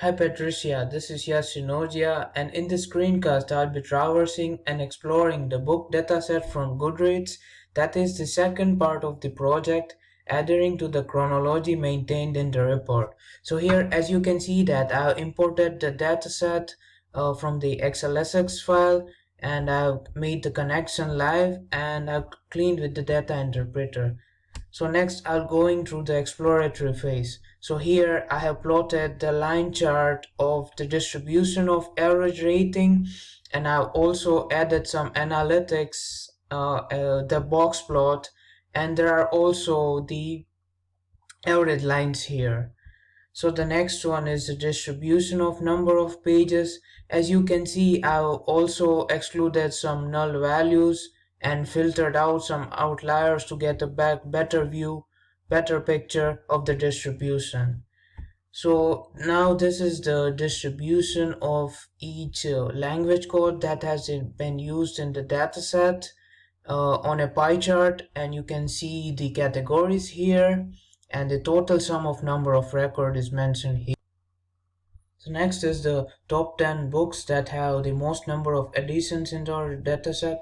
Hi Patricia, this is Yasinogia, and in this screencast I'll be traversing and exploring the book dataset from Goodreads. That is the second part of the project, adhering to the chronology maintained in the report. So here, as you can see that I imported the dataset from the XLSX file, and I've made the connection live, and I've cleaned with the data interpreter. So next I'll going through the exploratory phase. So here I have plotted the line chart of the distribution of average rating, and I've also added some analytics, the box plot, and there are also the average lines here. So the next one is the distribution of number of pages. As you can see, I've also excluded some null values and filtered out some outliers to get a better view, better picture of the distribution. So now this is the distribution of each language code that has been used in the dataset on a pie chart, and you can see the categories here, and the total sum of number of record is mentioned here. So next is the top 10 books that have the most number of editions in our dataset.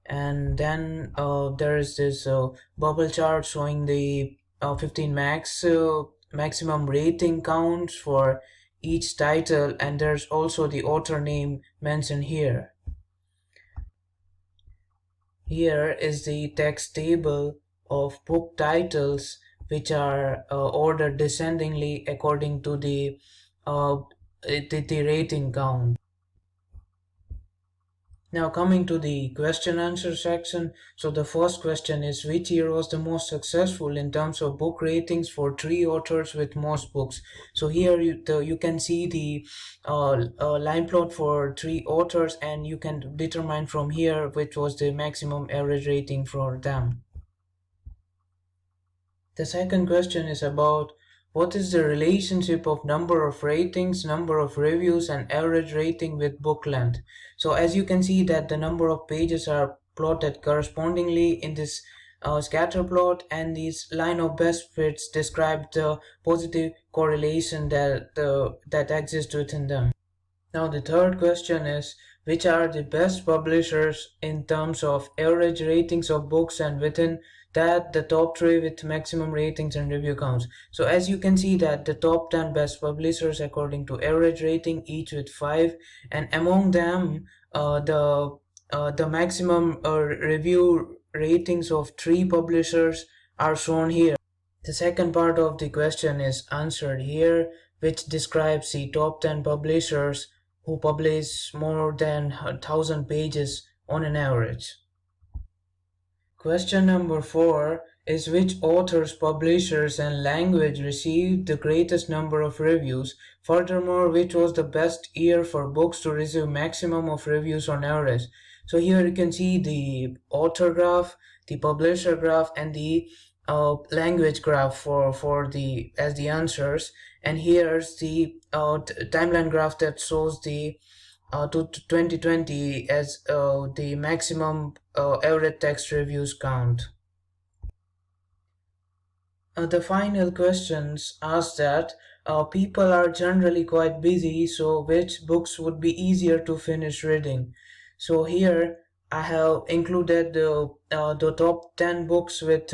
And then there is this bubble chart showing the 15 maximum rating counts for each title, and there's also the author name mentioned here. Here is the text table of book titles, which are ordered descendingly according to the rating count. Now coming to the question answer section. So the first question is, which year was the most successful in terms of book ratings for 3 authors with most books? So here you can see the line plot for 3 authors, and you can determine from here which was the maximum average rating for them. The second question is about what is the relationship of number of ratings, number of reviews, and average rating with book length. So as you can see that the number of pages are plotted correspondingly in this scatter plot, and this line of best fits describe the positive correlation that exists within them. Now the third question is, which are the best publishers in terms of average ratings of books, and within that the top 3 with maximum ratings and review counts. So as you can see that the top 10 best publishers according to average rating, each with 5, and among them the maximum review ratings of 3 publishers are shown here. The second part of the question is answered here, which describes the top 10 publishers who publish more than 1,000 pages on an average. Question number 4 is, which authors, publishers, and language received the greatest number of reviews? Furthermore, which was the best year for books to receive maximum of reviews on average? So here you can see the author graph, the publisher graph, and the language graph for the as the answers, and here's the timeline graph that shows the to 2020 as the maximum average text reviews count. The final questions ask that people are generally quite busy, so which books would be easier to finish reading? So here I have included the top 10 books with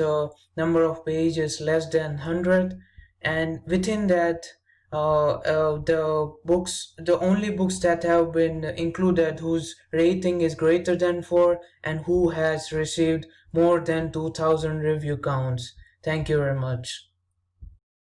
number of pages less than 100, and within that the only books that have been included whose rating is greater than 4 and who has received more than 2,000 review counts. Thank you very much.